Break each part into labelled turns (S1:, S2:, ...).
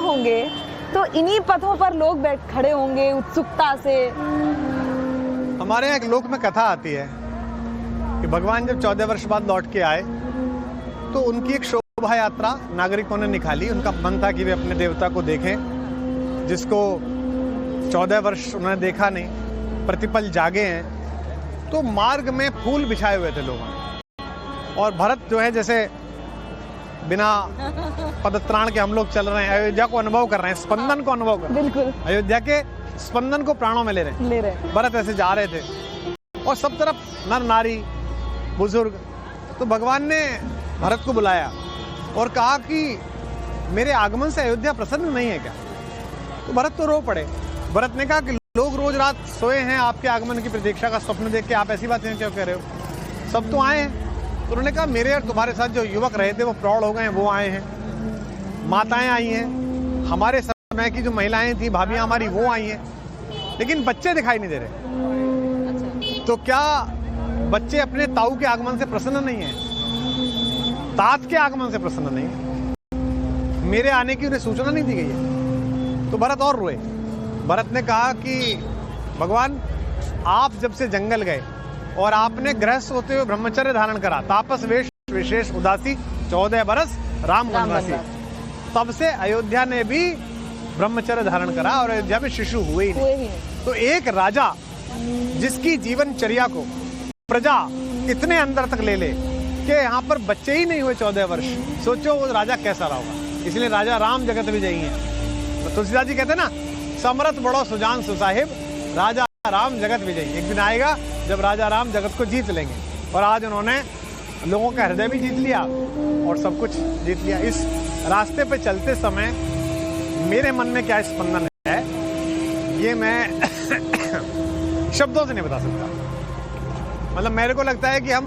S1: होंगे तो इन्हीं पथों पर लोग खड़े होंगे उत्सुकता से।
S2: हमारे यहाँ एक लोक में कथा आती है कि भगवान जब 14 वर्ष बाद लौट के आए तो उनकी एक शोभा यात्रा नागरिकों ने निकाली। उनका मन था कि वे अपने देवता को देखें जिसको 14 वर्ष उन्होंने देखा नहीं, प्रतिपल जागे हैं। तो मार्ग में फूल बिछाए हुए थे लोगों ने, और भरत जो है जैसे बिना पदत्राण के हम लोग चल रहे हैं, अयोध्या को अनुभव कर रहे हैं, स्पंदन को अनुभव कर रहे हैं,
S1: बिल्कुल
S2: अयोध्या के स्पंदन को प्राणों में ले रहे हैं। भरत ऐसे जा रहे थे और सब तरफ नर नारी बुजुर्ग। तो भगवान ने भरत को बुलाया और कहा कि मेरे आगमन से अयोध्या प्रसन्न नहीं है क्या? तो भरत तो रो पड़े। भरत ने कहा कि लोग रोज रात सोए हैं आपके आगमन की प्रतीक्षा का स्वप्न देख के, आप ऐसी बातें क्यों कह रहे हो? सब तो आए हैं। तो उन्होंने कहा मेरे और तुम्हारे साथ जो युवक रहे थे वो प्रौढ़ हो गए हैं, वो आए हैं, माताएं आई हैं, हमारे समय की जो महिलाएं थी भाभियां हमारी वो आई हैं, लेकिन बच्चे दिखाई नहीं दे रहे। तो क्या बच्चे अपने ताऊ के आगमन से प्रसन्न नहीं है? तात के आगमन से प्रसन्न नहीं है? मेरे आने की उन्हें सूचना नहीं दी गई है? तो भरत और रोए। भरत ने कहा कि भगवान आप जब से जंगल गए और आपने गृहस्थ होते हुए ब्रह्मचर्य धारण करा, तापस वेश विशेष उदासी 14 बरस राम वनवासी, तब से अयोध्या ने भी ब्रह्मचर्य धारण करा और अयोध्या में शिशु हुए ही नहीं। तो एक राजा जिसकी जीवनचर्या को प्रजा इतने अंदर तक ले ले कि यहाँ पर बच्चे ही नहीं हुए 14 वर्ष, सोचो वो राजा कैसा रहा होगा। इसलिए राजा राम जगत विजयी हैं। तो तुलसीदास जी कहते हैं ना, समरथ बड़ो सुजान सुसाहिब, राजा राम जगत विजयी। एक दिन आएगा जब राजा राम जगत को जीत लेंगे, और आज उन्होंने लोगों का हृदय भी जीत लिया और सब कुछ जीत लिया। इस रास्ते पे चलते समय मेरे मन में क्या स्पंदन है ये मैं शब्दों से नहीं बता सकता। मतलब मेरे को लगता है कि हम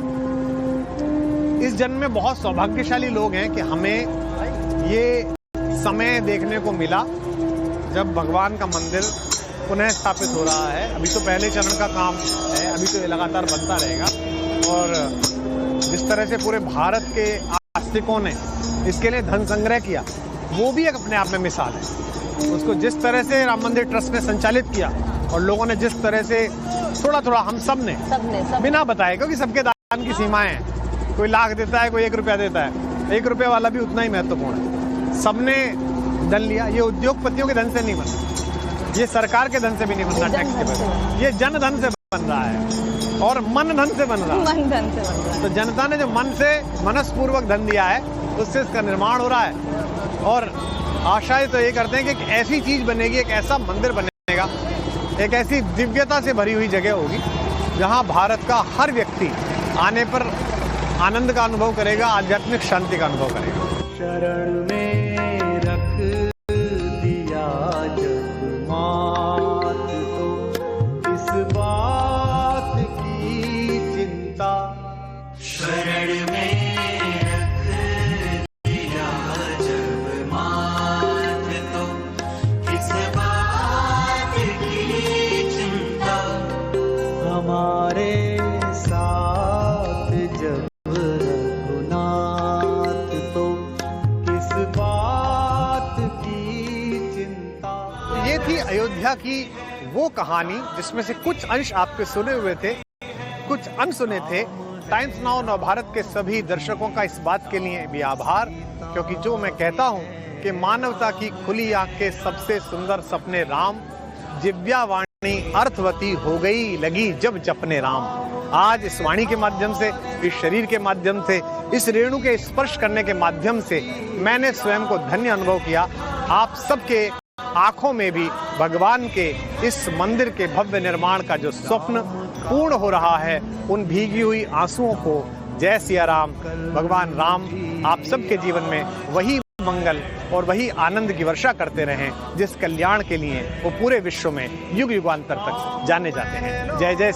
S2: इस जन्म में बहुत सौभाग्यशाली लोग हैं कि हमें ये समय देखने को मिला जब भगवान का मंदिर पुनः स्थापित हो रहा है। अभी तो पहले चरण का काम है, अभी तो ये लगातार बनता रहेगा। और जिस तरह से पूरे भारत के आस्तिकों ने इसके लिए धन संग्रह किया, वो भी एक अपने आप में मिसाल है। उसको जिस तरह से राम मंदिर ट्रस्ट ने संचालित किया और लोगों ने जिस तरह से थोड़ा थोड़ा हम सब ने बिना बताए, क्योंकि सबके दान की सीमाएं हैं, कोई लाख देता है, कोई 1 रुपया देता है, 1 रुपये वाला भी उतना ही महत्वपूर्ण है। सबने धन लिया। ये उद्योगपतियों के धन से नहीं बना, ये सरकार के धन से भी नहीं बन रहा, टैक्स के बन, ये जन धन से बन रहा है और मन धन से बन रहा है।
S1: मन धन से बन रहा है।
S2: तो जनता ने जो मन से मनस्पूर्वक धन दिया है उससे इसका निर्माण हो रहा है। और आशाएं तो ये करते हैं कि एक ऐसी चीज बनेगी, एक ऐसा मंदिर बनेगा, एक ऐसी दिव्यता से भरी हुई जगह होगी जहां भारत का हर व्यक्ति आने पर आनंद का अनुभव करेगा, आध्यात्मिक शांति का अनुभव करेगा।
S3: शरण में रख दिया जग मात, तो इस बात की चिंता। शरण में रख दिया जग मात, तो इस बात की चिंता। हमारे साथ जब
S2: ये थी अयोध्या की वो कहानी जिसमें से कुछ अंश आपके सुने हुए थे, कुछ अनसुने थे। टाइम्स नाउ नवभारत के सभी दर्शकों का इस बात के लिए भी आभार, क्योंकि जो मैं कहता हूं कि मानवता की खुली आंखें सबसे सुंदर सपने राम, जिव्या वाणी अर्थवती हो गई लगी जब जपने राम। आज इस वाणी के माध्यम से, इस शरीर के माध्यम से, इस रेणु के स्पर्श करने के माध्यम से मैंने स्वयं को धन्य अनुभव किया। आप सबके आंखों में भी भगवान के इस मंदिर के भव्य निर्माण का जो स्वप्न पूर्ण हो रहा है, उन भीगी हुई आंसुओं को जय सिया राम, भगवान राम आप सबके जीवन में वही मंगल और वही आनंद की वर्षा करते रहें जिस कल्याण के लिए वो पूरे विश्व में युग युगांतर तक जाने जाते हैं। जय जय